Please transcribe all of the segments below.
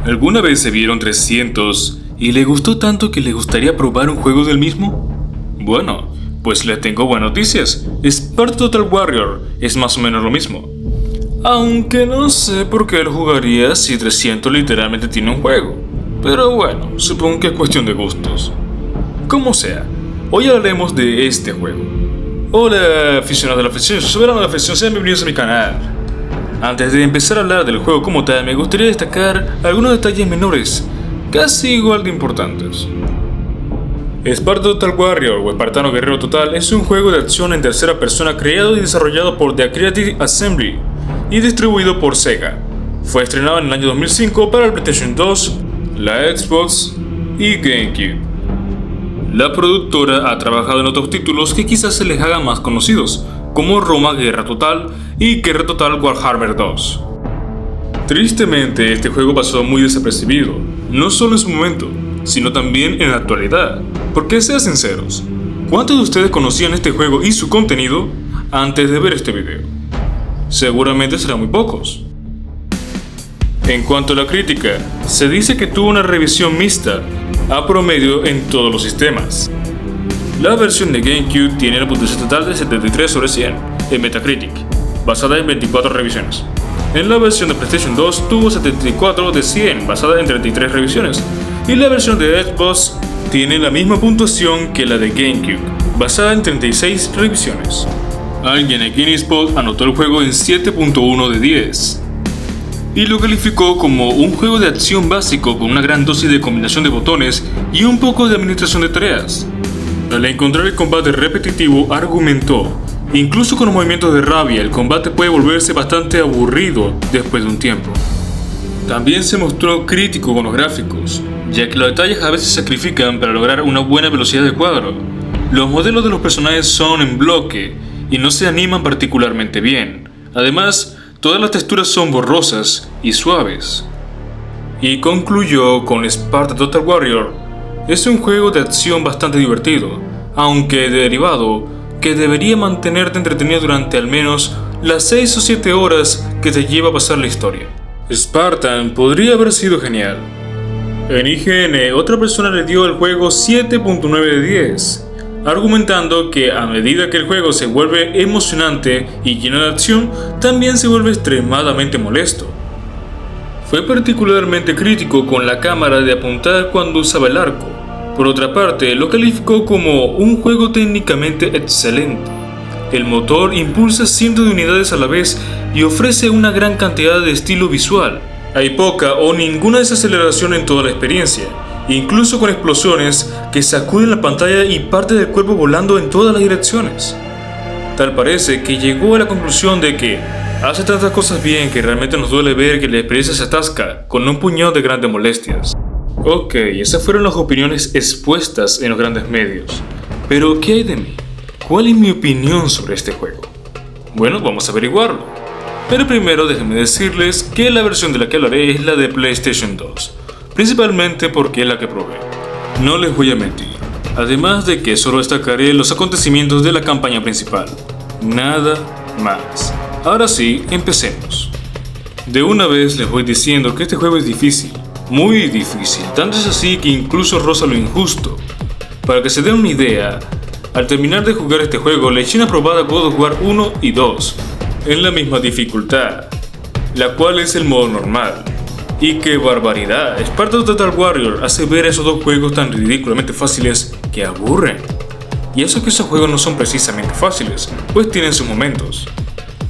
¿Alguna vez se vieron 300 y le gustó tanto que le gustaría probar un juego del mismo? Bueno, pues le tengo buenas noticias. Sparta Total Warrior es más o menos lo mismo. Aunque no sé por qué lo jugaría si 300 literalmente tiene un juego. Pero bueno, supongo que es cuestión de gustos. Como sea, hoy hablaremos de este juego. Hola aficionados de la afición, soy Soberano de la afición, sean bienvenidos a mi canal. Antes de empezar a hablar del juego como tal, me gustaría destacar algunos detalles menores, casi igual de importantes. Sparta Total Warrior o Espartano Guerrero Total es un juego de acción en tercera persona creado y desarrollado por The Creative Assembly y distribuido por Sega. Fue estrenado en el año 2005 para el PlayStation 2, la Xbox y GameCube. La productora ha trabajado en otros títulos que quizás se les hagan más conocidos, como Roma Guerra Total y Guerra Total Warhammer 2. Tristemente, este juego pasó muy desapercibido, no solo en su momento, sino también en la actualidad. Porque sean sinceros, ¿cuántos de ustedes conocían este juego y su contenido antes de ver este video? Seguramente serán muy pocos. En cuanto a la crítica, se dice que tuvo una revisión mixta, a promedio en todos los sistemas. La versión de GameCube tiene una puntuación total de 73 sobre 100 en Metacritic, basada en 24 revisiones. En la versión de PlayStation 2 tuvo 74 de 100, basada en 33 revisiones. Y la versión de Xbox tiene la misma puntuación que la de GameCube, basada en 36 revisiones. Alguien en GameSpot anotó el juego en 7.1 de 10 y lo calificó como un juego de acción básico con una gran dosis de combinación de botones y un poco de administración de tareas. Al encontrar el combate repetitivo, argumentó: incluso con los movimientos de rabia, el combate puede volverse bastante aburrido después de un tiempo. También se mostró crítico con los gráficos, ya que los detalles a veces se sacrifican para lograr una buena velocidad de cuadro. Los modelos de los personajes son en bloque y no se animan particularmente bien. Además, todas las texturas son borrosas y suaves. Y concluyó con Sparta Total Warrior: es un juego de acción bastante divertido, aunque derivado, que debería mantenerte entretenido durante al menos las 6 o 7 horas que te lleva a pasar la historia. Spartan podría haber sido genial. En IGN, otra persona le dio al juego 7.9 de 10, argumentando que a medida que el juego se vuelve emocionante y lleno de acción, también se vuelve extremadamente molesto. Fue particularmente crítico con la cámara de apuntar cuando usaba el arco. Por otra parte, lo calificó como un juego técnicamente excelente. El motor impulsa cientos de unidades a la vez y ofrece una gran cantidad de estilo visual. Hay poca o ninguna desaceleración en toda la experiencia, incluso con explosiones que sacuden la pantalla y parte del cuerpo volando en todas las direcciones. Tal parece que llegó a la conclusión de que hace tantas cosas bien que realmente nos duele ver que la experiencia se atasca con un puñado de grandes molestias. Ok, esas fueron las opiniones expuestas en los grandes medios. Pero ¿qué hay de mí? ¿Cuál es mi opinión sobre este juego? Bueno, vamos a averiguarlo. Pero primero déjenme decirles que la versión de la que hablaré es la de PlayStation 2, principalmente porque es la que probé. No les voy a mentir, además de que solo destacaré los acontecimientos de la campaña principal. Nada más. Ahora sí, empecemos. De una vez les voy diciendo que este juego es difícil, muy difícil, tanto es así que incluso roza lo injusto. Para que se den una idea, al terminar de jugar este juego le eché una probada a God of War 1 y 2, en la misma dificultad, la cual es el modo normal. Y qué barbaridad, Sparta Total Warrior hace ver a esos dos juegos tan ridículamente fáciles que aburren. Y eso que esos juegos no son precisamente fáciles, pues tienen sus momentos.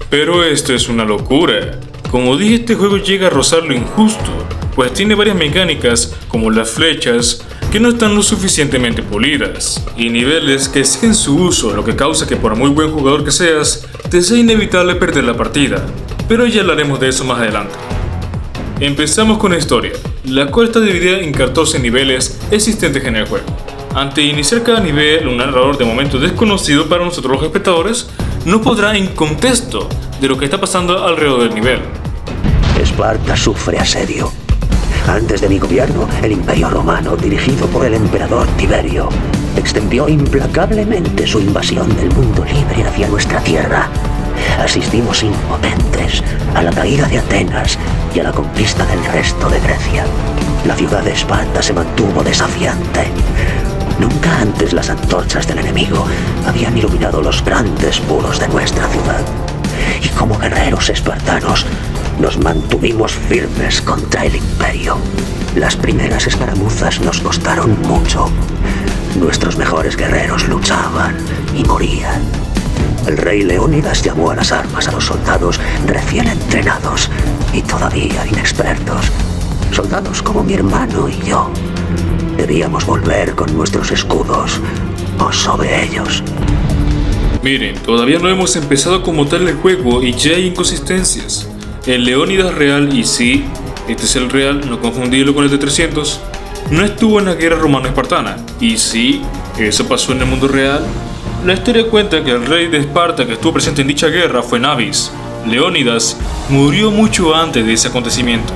Pero esto es una locura. Como dije, este juego llega a rozar lo injusto, pues tiene varias mecánicas, como las flechas, que no están lo suficientemente pulidas, y niveles que siguen su uso, lo que causa que por muy buen jugador que seas, te sea inevitable perder la partida, pero ya hablaremos de eso más adelante. Empezamos con la historia, la cual está dividida en 14 niveles existentes en el juego. Antes de iniciar cada nivel, un narrador de momento desconocido para nosotros los espectadores nos pondrá en contexto de lo que está pasando alrededor del nivel. Esparta sufre asedio. Antes de mi gobierno, el Imperio Romano, dirigido por el emperador Tiberio, extendió implacablemente su invasión del mundo libre hacia nuestra tierra. Asistimos impotentes a la caída de Atenas hacia la conquista del resto de Grecia. La ciudad de Esparta se mantuvo desafiante. Nunca antes las antorchas del enemigo habían iluminado los grandes muros de nuestra ciudad. Y como guerreros espartanos, nos mantuvimos firmes contra el imperio. Las primeras escaramuzas nos costaron mucho. Nuestros mejores guerreros luchaban y morían. El rey Leónidas llamó a las armas a los soldados recién entrenados y todavía inexpertos. Soldados como mi hermano y yo. Debíamos volver con nuestros escudos o sobre ellos. Miren, todavía no hemos empezado como tal el juego y ya hay inconsistencias. El Leónidas real, y sí, este es el real, no confundirlo con el de 300, no estuvo en la guerra romano-espartana. Y sí, eso pasó en el mundo real. La historia cuenta que el rey de Esparta que estuvo presente en dicha guerra fue Nabis. Leónidas murió mucho antes de ese acontecimiento.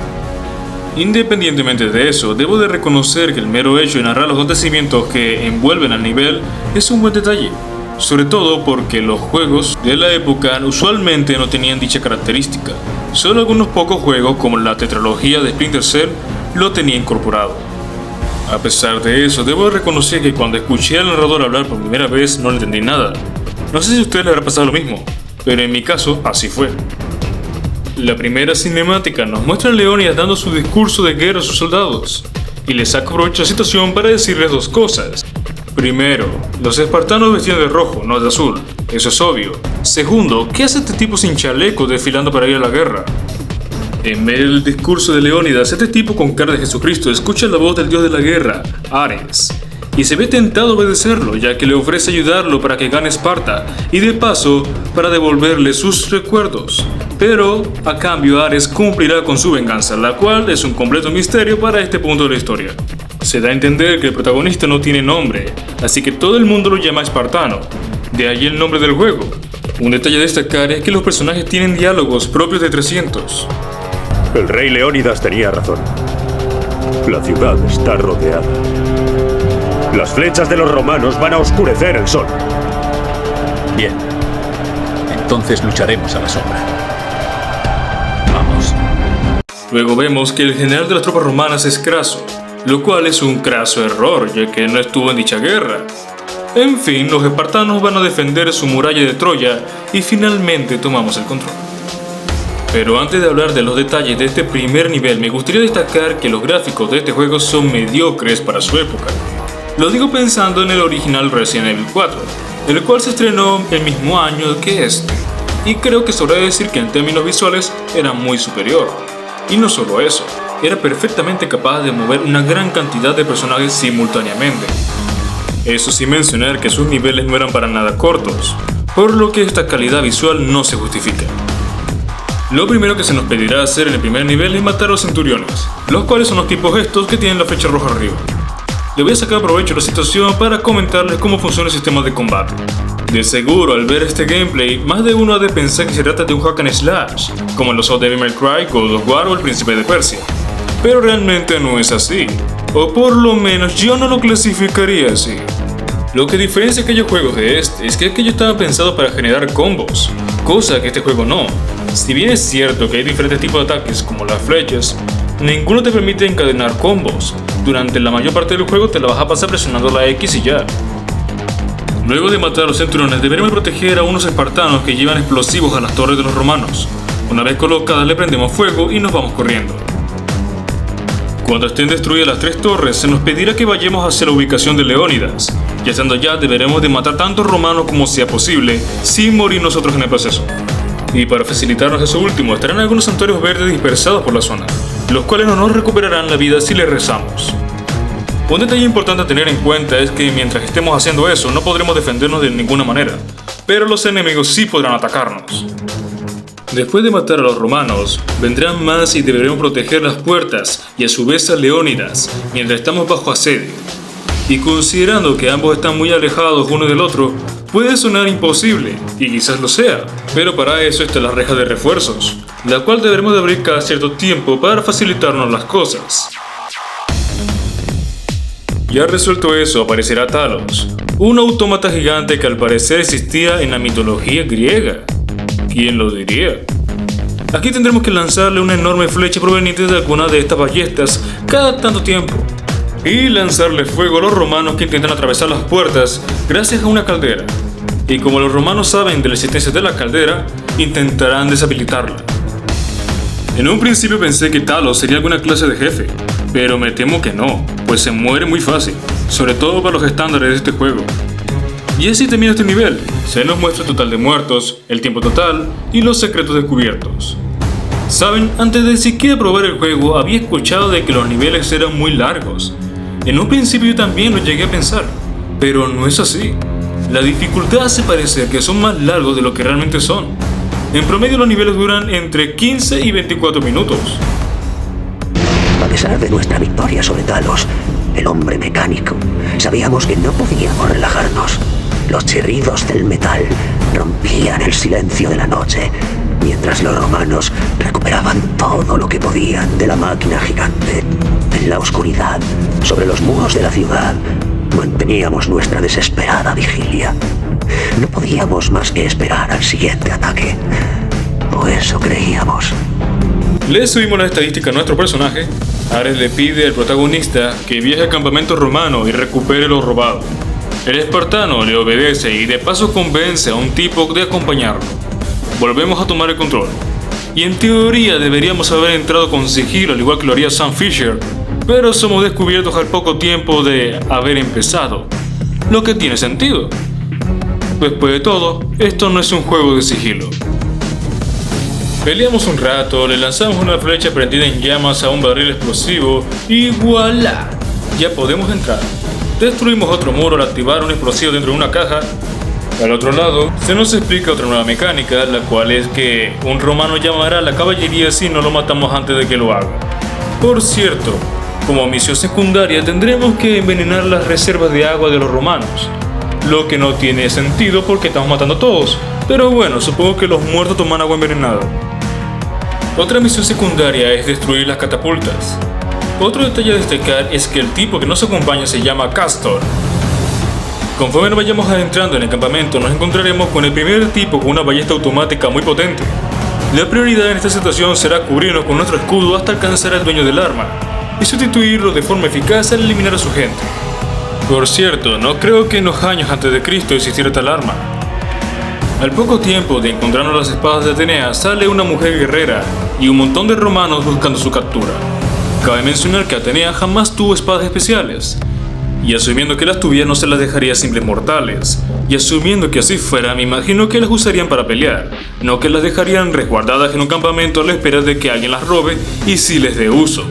Independientemente de eso, debo de reconocer que el mero hecho de narrar los acontecimientos que envuelven al nivel es un buen detalle, sobre todo porque los juegos de la época usualmente no tenían dicha característica. Solo algunos pocos juegos, como la tetralogía de Splinter Cell, lo tenía incorporado. A pesar de eso, debo de reconocer que cuando escuché al narrador hablar por primera vez no le entendí nada. No sé si a ustedes les habrá pasado lo mismo, pero en mi caso así fue. La primera cinemática nos muestra a Leónidas dando su discurso de guerra a sus soldados, y le saca provecho a la situación para decirles dos cosas. Primero, los espartanos vestían de rojo, no de azul, eso es obvio. Segundo, ¿qué hace este tipo sin chaleco desfilando para ir a la guerra? En medio del discurso de Leónidas, este tipo con cara de Jesucristo escucha la voz del dios de la guerra, Ares, y se ve tentado a obedecerlo, ya que le ofrece ayudarlo para que gane Esparta, y de paso, para devolverle sus recuerdos. Pero, a cambio, Ares cumplirá con su venganza, la cual es un completo misterio para este punto de la historia. Se da a entender que el protagonista no tiene nombre, así que todo el mundo lo llama espartano, de ahí el nombre del juego. Un detalle a destacar es que los personajes tienen diálogos propios de 300. El rey Leónidas tenía razón. La ciudad está rodeada. Las flechas de los romanos van a oscurecer el sol. Bien. Entonces lucharemos a la sombra. Vamos. Luego vemos que el general de las tropas romanas es Craso, lo cual es un craso error, ya que no estuvo en dicha guerra. En fin, los espartanos van a defender su muralla de Troya y finalmente tomamos el control. Pero antes de hablar de los detalles de este primer nivel, me gustaría destacar que los gráficos de este juego son mediocres para su época. Lo digo pensando en el original Resident Evil 4, el cual se estrenó el mismo año que este, y creo que sobra decir que en términos visuales era muy superior. Y no solo eso, era perfectamente capaz de mover una gran cantidad de personajes simultáneamente. Eso sin mencionar que sus niveles no eran para nada cortos, por lo que esta calidad visual no se justifica. Lo primero que se nos pedirá hacer en el primer nivel es matar a los centuriones, los cuales son los tipos estos que tienen la flecha roja arriba. Le voy a sacar provecho de la situación para comentarles cómo funciona el sistema de combate. De seguro, al ver este gameplay, más de uno ha de pensar que se trata de un hack and slash, como en los de Devil May Cry, God of War o El Príncipe de Persia. Pero realmente no es así, o por lo menos yo no lo clasificaría así. Lo que diferencia aquellos juegos de este es que aquellos estaban pensados para generar combos, cosa que este juego no. Si bien es cierto que hay diferentes tipos de ataques como las flechas, ninguno te permite encadenar combos. Durante la mayor parte del juego te la vas a pasar presionando la X y ya. Luego de matar a los centuriones deberemos proteger a unos espartanos que llevan explosivos a las torres de los romanos. Una vez colocadas le prendemos fuego y nos vamos corriendo. Cuando estén destruidas las 3 torres se nos pedirá que vayamos hacia la ubicación de Leónidas. Ya estando allá deberemos de matar tantos romanos como sea posible sin morir nosotros en el proceso. Y para facilitarnos eso último estarán algunos santuarios verdes dispersados por la zona, los cuales no nos recuperarán la vida si les rezamos. Un detalle importante a tener en cuenta es que mientras estemos haciendo eso no podremos defendernos de ninguna manera, pero los enemigos sí podrán atacarnos. Después de matar a los romanos, vendrán más y deberemos proteger las puertas y a su vez a Leónidas mientras estamos bajo asedio. Y considerando que ambos están muy alejados uno del otro, puede sonar imposible, y quizás lo sea, pero para eso está la reja de refuerzos, la cual deberemos de abrir cada cierto tiempo para facilitarnos las cosas. Ya resuelto eso, aparecerá Talos, un autómata gigante que al parecer existía en la mitología griega. ¿Quién lo diría? Aquí tendremos que lanzarle una enorme flecha proveniente de alguna de estas ballestas cada tanto tiempo y lanzarle fuego a los romanos que intentan atravesar las puertas gracias a una caldera. Y como los romanos saben de la existencia de la caldera, intentarán deshabilitarla. En un principio pensé que Talos sería alguna clase de jefe, pero me temo que no, pues se muere muy fácil, sobre todo para los estándares de este juego. Y así termina este nivel. Se nos muestra el total de muertos, el tiempo total y los secretos descubiertos. Saben, antes de siquiera probar el juego había escuchado de que los niveles eran muy largos. En un principio yo también lo llegué a pensar, pero no es así. La dificultad hace parecer que son más largos de lo que realmente son. En promedio los niveles duran entre 15 y 24 minutos. A pesar de nuestra victoria sobre Talos, el hombre mecánico, sabíamos que no podíamos relajarnos. Los chirridos del metal rompían el silencio de la noche, mientras los romanos recuperaban todo lo que podían de la máquina gigante. En la oscuridad, sobre los muros de la ciudad, manteníamos nuestra desesperada vigilia. No podíamos más que esperar al siguiente ataque. O eso creíamos. Le subimos la estadística a nuestro personaje. Ares le pide al protagonista que viaje al campamento romano y recupere lo robado. El espartano le obedece y de paso convence a un tipo de acompañarlo. Volvemos a tomar el control. Y en teoría deberíamos haber entrado con sigilo al igual que lo haría Sam Fisher, pero somos descubiertos al poco tiempo de haber empezado. Lo que tiene sentido. Después de todo, esto no es un juego de sigilo. Peleamos un rato, le lanzamos una flecha prendida en llamas a un barril explosivo y ¡voilá! Ya podemos entrar. Destruimos otro muro al activar un explosivo dentro de una caja. Al otro lado, se nos explica otra nueva mecánica, la cual es que un romano llamará a la caballería si no lo matamos antes de que lo haga. Por cierto, como misión secundaria tendremos que envenenar las reservas de agua de los romanos. Lo que no tiene sentido porque estamos matando a todos, pero bueno, supongo que los muertos toman agua envenenada. Otra misión secundaria es destruir las catapultas. Otro detalle a destacar es que el tipo que nos acompaña se llama Castor. Conforme nos vayamos adentrando en el campamento nos encontraremos con el primer tipo con una ballesta automática muy potente. La prioridad en esta situación será cubrirnos con nuestro escudo hasta alcanzar al dueño del arma y sustituirlo de forma eficaz al eliminar a su gente. Por cierto, no creo que en los años antes de Cristo existiera tal arma. Al poco tiempo de encontrarnos las espadas de Atenea, sale una mujer guerrera y un montón de romanos buscando su captura. Cabe mencionar que Atenea jamás tuvo espadas especiales, y asumiendo que las tuviera no se las dejaría a simples mortales, y asumiendo que así fuera me imagino que las usarían para pelear, no que las dejarían resguardadas en un campamento a la espera de que alguien las robe y sí les dé uso.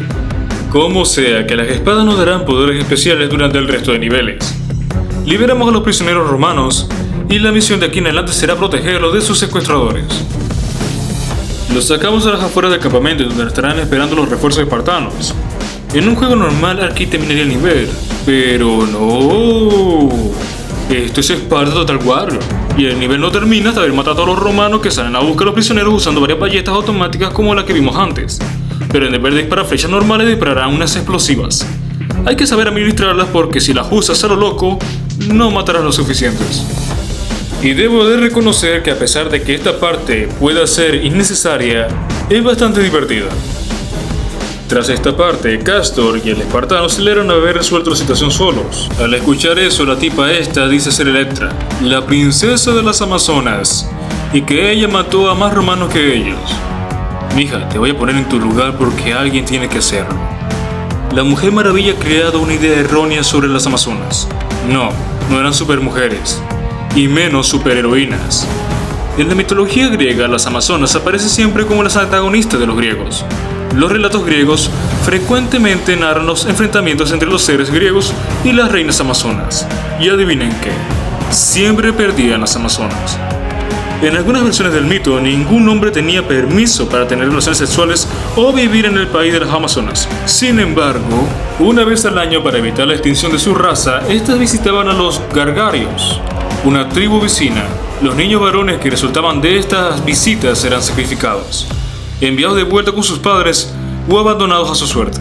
Como sea, que las espadas nos darán poderes especiales durante el resto de niveles. Liberamos a los prisioneros romanos y la misión de aquí en adelante será protegerlos de sus secuestradores. Los sacamos a las afueras del campamento donde estarán esperando los refuerzos espartanos. En un juego normal aquí terminaría el nivel, pero no. Esto es Esparta Total Warrior y el nivel no termina hasta haber matado a los romanos que salen a buscar a los prisioneros usando varias ballestas automáticas como la que vimos antes. Pero en vez de disparar flechas normales dispararán unas explosivas. Hay que saber administrarlas porque si las usas a lo loco, no matarás lo suficientes. Y debo de reconocer que a pesar de que esta parte pueda ser innecesaria, es bastante divertida. Tras esta parte, Castor y el espartano celebran haber resuelto la situación solos. Al escuchar eso, la tipa esta dice ser Electra, la princesa de las Amazonas, y que ella mató a más romanos que ellos. Mija, te voy a poner en tu lugar porque alguien tiene que hacerlo. La Mujer Maravilla ha creado una idea errónea sobre las Amazonas. No eran supermujeres, y menos superheroínas. En la mitología griega, las Amazonas aparecen siempre como las antagonistas de los griegos. Los relatos griegos frecuentemente narran los enfrentamientos entre los seres griegos y las reinas amazonas. Y adivinen qué, siempre perdían las amazonas. En algunas versiones del mito, ningún hombre tenía permiso para tener relaciones sexuales o vivir en el país de las amazonas. Sin embargo, una vez al año para evitar la extinción de su raza, estas visitaban a los gargarios, una tribu vecina. Los niños varones que resultaban de estas visitas eran sacrificados, enviados de vuelta con sus padres o abandonados a su suerte.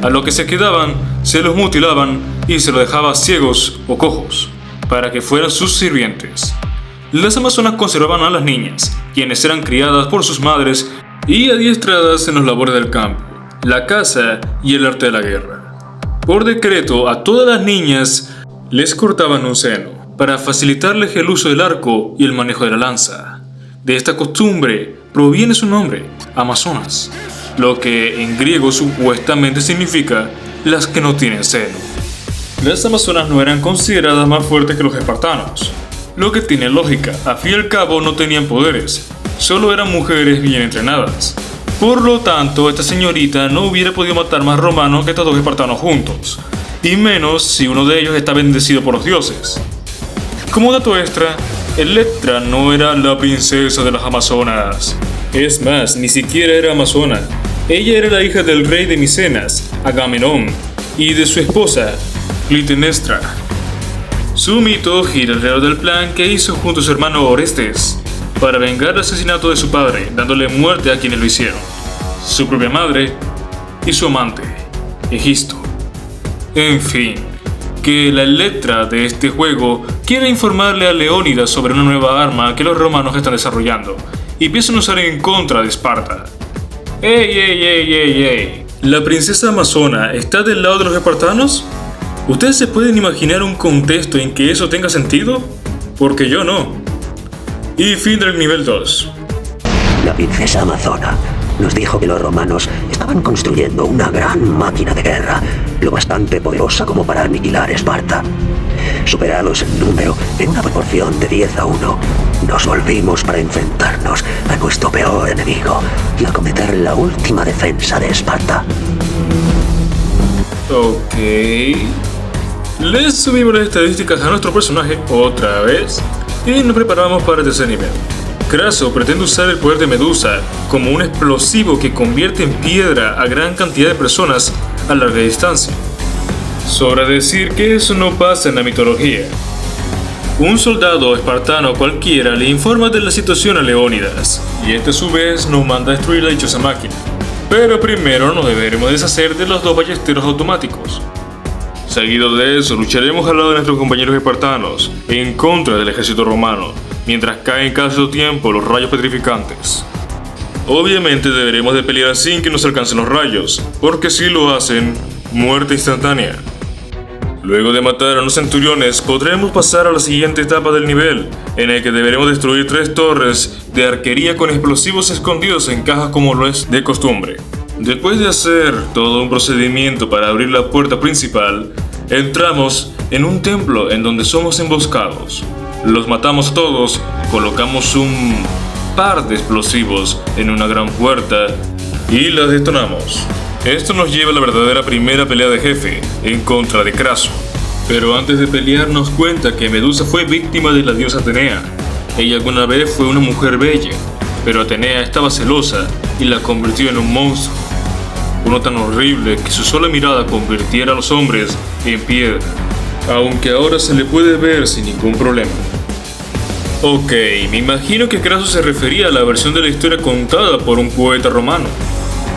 A los que se quedaban, se los mutilaban y se los dejaba ciegos o cojos, para que fueran sus sirvientes. Las amazonas conservaban a las niñas, quienes eran criadas por sus madres y adiestradas en los labores del campo, la caza y el arte de la guerra. Por decreto, a todas las niñas les cortaban un seno, para facilitarles el uso del arco y el manejo de la lanza. De esta costumbre proviene su nombre, Amazonas, lo que en griego supuestamente significa las que no tienen seno. Las amazonas no eran consideradas más fuertes que los espartanos, lo que tiene lógica. A fin y al cabo no tenían poderes, solo eran mujeres bien entrenadas. Por lo tanto, esta señorita no hubiera podido matar más romanos que estos dos espartanos juntos, y menos si uno de ellos está bendecido por los dioses. Como dato extra, Electra no era la princesa de las Amazonas. Es más, ni siquiera era amazona. Ella era la hija del rey de Micenas, Agamenón, y de su esposa, Clitemnestra. Su mito gira alrededor del plan que hizo junto a su hermano Orestes para vengar el asesinato de su padre, dándole muerte a quienes lo hicieron, su propia madre y su amante, Egisto. En fin, que la Electra de este juego quiere informarle a Leónidas sobre una nueva arma que los romanos están desarrollando y piensan usar en contra de Esparta. ¡Ey! ¿La princesa amazona está del lado de los espartanos? ¿Ustedes se pueden imaginar un contexto en que eso tenga sentido? Porque yo no. Y fin del nivel 2. La princesa amazona nos dijo que los romanos estaban construyendo una gran máquina de guerra, lo bastante poderosa como para aniquilar Esparta. Superados en número en una proporción de 10-1, nos volvimos para enfrentarnos a nuestro peor enemigo y acometer la última defensa de Esparta. Ok. Les subimos las estadísticas a nuestro personaje otra vez y nos preparamos para el tercer nivel. Craso pretende usar el poder de Medusa como un explosivo que convierte en piedra a gran cantidad de personas a larga distancia. Sobra decir que eso no pasa en la mitología. Un soldado espartano cualquiera le informa de la situación a Leónidas, y este a su vez nos manda a destruir la dichosa máquina. Pero primero nos deberemos deshacer de los dos ballesteros automáticos. Seguido de eso, lucharemos al lado de nuestros compañeros espartanos en contra del ejército romano, mientras caen cada cierto tiempo los rayos petrificantes. Obviamente deberemos de pelear sin que nos alcancen los rayos, porque si lo hacen, muerte instantánea. Luego de matar a unos centuriones, podremos pasar a la siguiente etapa del nivel, en el que deberemos destruir 3 torres de arquería con explosivos escondidos en cajas como lo es de costumbre. Después de hacer todo un procedimiento para abrir la puerta principal, entramos en un templo en donde somos emboscados. Los matamos a todos, colocamos un par de explosivos en una gran puerta y las detonamos. Esto nos lleva a la verdadera primera pelea de jefe en contra de Craso. Pero antes de pelear nos cuenta que Medusa fue víctima de la diosa Atenea. Ella alguna vez fue una mujer bella, pero Atenea estaba celosa y la convirtió en un monstruo. Uno tan horrible que su sola mirada convirtiera a los hombres en piedra, aunque ahora se le puede ver sin ningún problema. Ok, me imagino que Craso se refería a la versión de la historia contada por un poeta romano.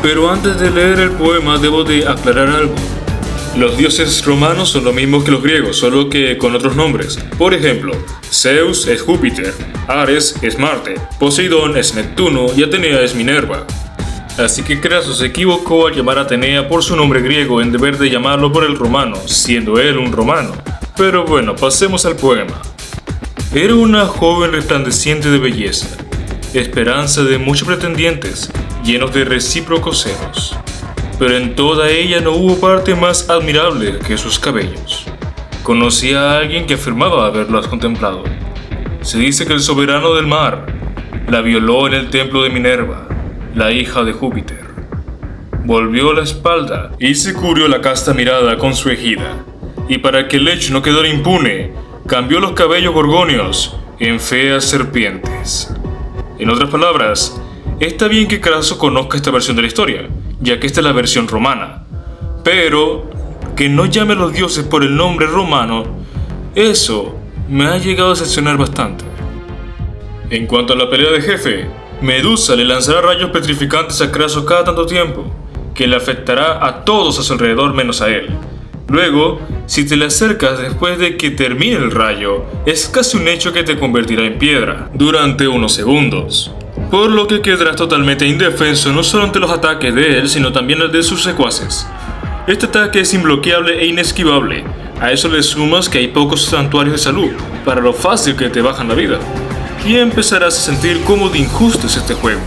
Pero antes de leer el poema debo de aclarar algo. Los dioses romanos son los mismos que los griegos, solo que con otros nombres. Por ejemplo, Zeus es Júpiter, Ares es Marte, Poseidón es Neptuno y Atenea es Minerva. Así que Craso se equivocó al llamar a Atenea por su nombre griego en deber de llamarlo por el romano, siendo él un romano. Pero bueno, pasemos al poema. Era una joven resplandeciente de belleza, esperanza de muchos pretendientes, llenos de recíprocos celos. Pero en toda ella no hubo parte más admirable que sus cabellos. Conocía a alguien que afirmaba haberlas contemplado. Se dice que el soberano del mar la violó en el templo de Minerva, la hija de Júpiter. Volvió la espalda y se cubrió la casta mirada con su ejida. Y para que el hecho no quedara impune, cambió los cabellos gorgonios en feas serpientes. En otras palabras, está bien que Craso conozca esta versión de la historia, ya que esta es la versión romana. Pero que no llame a los dioses por el nombre romano, eso me ha llegado a decepcionar bastante. En cuanto a la pelea de jefe, Medusa le lanzará rayos petrificantes a Craso cada tanto tiempo, que le afectará a todos a su alrededor menos a él. Luego, si te le acercas después de que termine el rayo, es casi un hecho que te convertirá en piedra durante unos segundos. por lo que quedarás totalmente indefenso no solo ante los ataques de él, sino también el de sus secuaces. Este ataque es imbloqueable e inesquivable. A eso le sumas que hay pocos santuarios de salud, para lo fácil que te bajan la vida. Y empezarás a sentir cómo de injusto es este juego.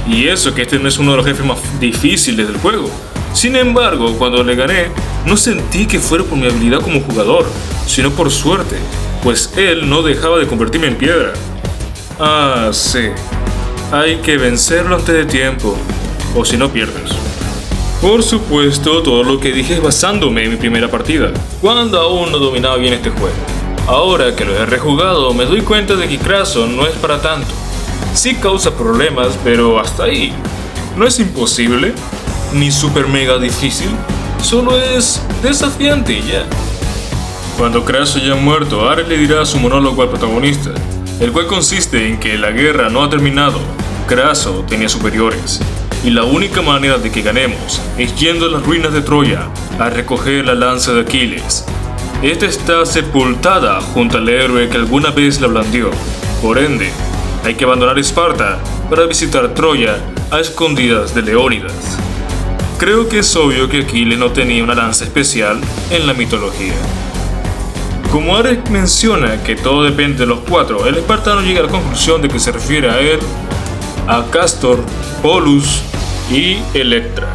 Y eso que este no es uno de los jefes más difíciles del juego. Sin embargo, cuando le gané, no sentí que fuera por mi habilidad como jugador, sino por suerte, pues él no dejaba de convertirme en piedra. Ah, sí. Hay que vencerlo antes de tiempo, o si no pierdes. Por supuesto, todo lo que dije es basándome en mi primera partida, cuando aún no dominaba bien este juego. Ahora que lo he rejugado, me doy cuenta de que Krasos no es para tanto. Sí causa problemas, pero hasta ahí. No es imposible, ni super mega difícil, solo es desafiante y ya. Cuando Krasos haya muerto, Ares le dirá su monólogo al protagonista, el cual consiste en que la guerra no ha terminado, Krasos tenía superiores, y la única manera de que ganemos es yendo a las ruinas de Troya a recoger la lanza de Aquiles. Esta está sepultada junto al héroe que alguna vez la blandió, por ende, hay que abandonar Esparta para visitar Troya a escondidas de Leónidas. Creo que es obvio que Aquiles no tenía una lanza especial en la mitología. Como Ares menciona que todo depende de los cuatro, el espartano llega a la conclusión de que se refiere a él, a Castor, Polus y Electra.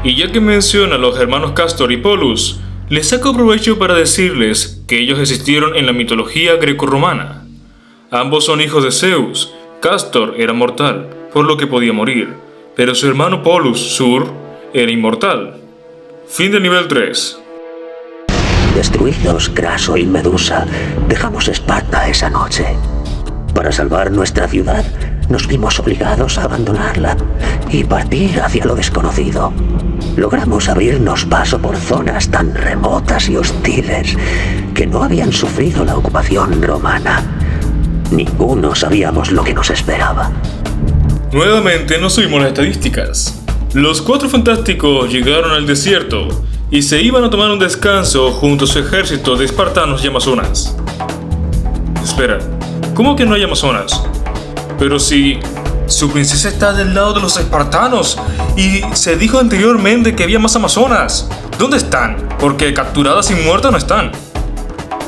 Y ya que menciona a los hermanos Castor y Polus, les saco provecho para decirles que ellos existieron en la mitología grecorromana. Ambos son hijos de Zeus. Castor era mortal, por lo que podía morir, pero su hermano Polus, Sur, era inmortal. Fin del nivel 3. Destruidos Krasos y Medusa, dejamos Esparta esa noche. Para salvar nuestra ciudad, nos vimos obligados a abandonarla y partir hacia lo desconocido. Logramos abrirnos paso por zonas tan remotas y hostiles que no habían sufrido la ocupación romana. Ninguno sabíamos lo que nos esperaba. Nuevamente nos subimos las estadísticas. Los cuatro fantásticos llegaron al desierto y se iban a tomar un descanso junto a su ejército de espartanos y amazonas. Espera, ¿cómo que no hay amazonas? Pero si su princesa está del lado de los espartanos y se dijo anteriormente que había más amazonas. ¿Dónde están? Porque capturadas y muertas no están.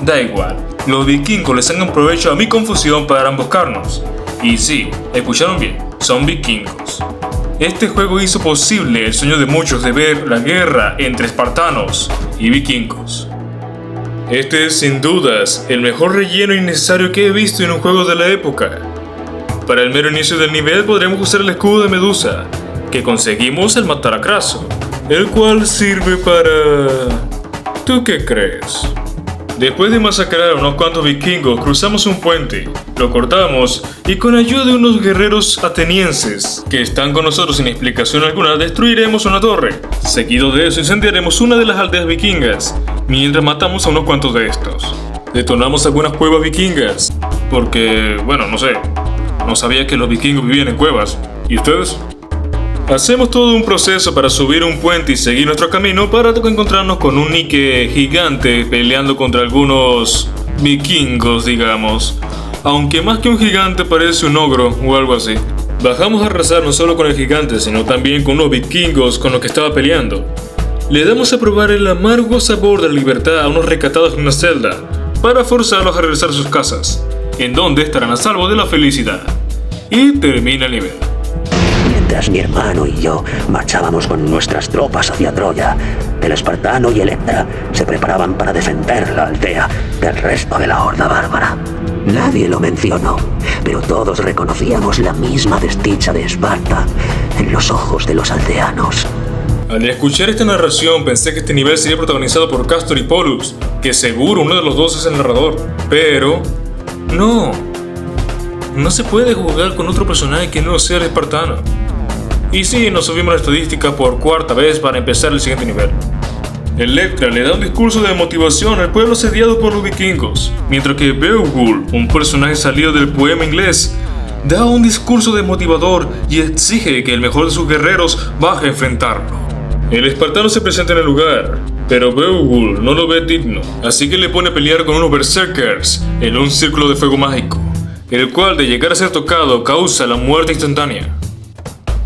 Da igual, los vikingos les sacan provecho a mi confusión para emboscarnos. Y sí, escucharon bien, son vikingos. Este juego hizo posible el sueño de muchos de ver la guerra entre espartanos y vikingos. Este es sin dudas el mejor relleno innecesario que he visto en un juego de la época. Para el mero inicio del nivel podremos usar el escudo de Medusa, que conseguimos al matar a Krasos, el cual sirve para... ¿Tú qué crees? Después de masacrar a unos cuantos vikingos, cruzamos un puente, lo cortamos y con ayuda de unos guerreros atenienses que están con nosotros sin explicación alguna, destruiremos una torre. Seguido de eso, incendiaremos una de las aldeas vikingas, mientras matamos a unos cuantos de estos. Detonamos algunas cuevas vikingas, porque, bueno, no sé, no sabía que los vikingos vivían en cuevas. ¿Y ustedes? Hacemos todo un proceso para subir un puente y seguir nuestro camino para encontrarnos con un Nike gigante peleando contra algunos vikingos, digamos. Aunque más que un gigante parece un ogro o algo así. Bajamos a arrasar no solo con el gigante, sino también con unos vikingos con los que estaba peleando. Le damos a probar el amargo sabor de la libertad a unos rescatados en una celda, para forzarlos a regresar a sus casas, en donde estarán a salvo de la felicidad. Y termina el nivel. Mientras mi hermano y yo marchábamos con nuestras tropas hacia Troya, el espartano y Electra se preparaban para defender la aldea del resto de la horda bárbara. Nadie lo mencionó, pero todos reconocíamos la misma desdicha de Esparta en los ojos de los aldeanos. Al escuchar esta narración pensé que este nivel sería protagonizado por Castor y Polus, que seguro uno de los dos es el narrador, pero... No se puede jugar con otro personaje que no sea el espartano. Y sí, nos subimos la estadística por cuarta vez para empezar el siguiente nivel. Electra le da un discurso de motivación al pueblo asediado por los vikingos, mientras que Beowulf, un personaje salido del poema inglés, da un discurso de motivador y exige que el mejor de sus guerreros baje a enfrentarlo. El espartano se presenta en el lugar, pero Beowulf no lo ve digno, así que le pone a pelear con unos berserkers en un círculo de fuego mágico. el cual de llegar a ser tocado causa la muerte instantánea.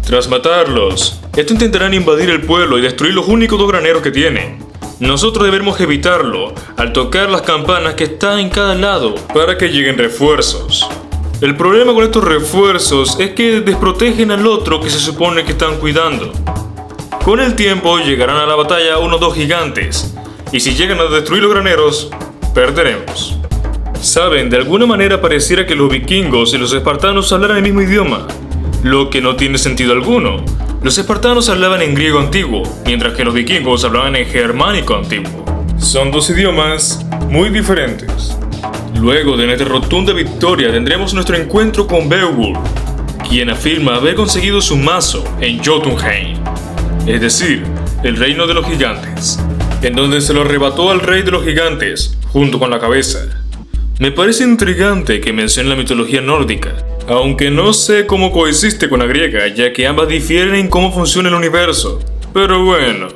Tras matarlos, estos intentarán invadir el pueblo y destruir los únicos 2 graneros que tienen. Nosotros debemos evitarlo al tocar las campanas que están en cada lado para que lleguen refuerzos. El problema con estos refuerzos es que desprotegen al otro que se supone que están cuidando. Con el tiempo llegarán a la batalla unos 2 gigantes, y si llegan a destruir los graneros, perderemos. Saben, de alguna manera pareciera que los vikingos y los espartanos hablaran el mismo idioma, lo que no tiene sentido alguno. Los espartanos hablaban en griego antiguo, mientras que los vikingos hablaban en germánico antiguo. Son 2 idiomas muy diferentes. Luego de nuestra rotunda victoria tendremos nuestro encuentro con Beowulf, quien afirma haber conseguido su mazo en Jotunheim, es decir, el reino de los gigantes, en donde se lo arrebató al rey de los gigantes, junto con la cabeza. Me parece intrigante que mencione la mitología nórdica, aunque no sé cómo coexiste con la griega, ya que ambas difieren en cómo funciona el universo. Pero bueno,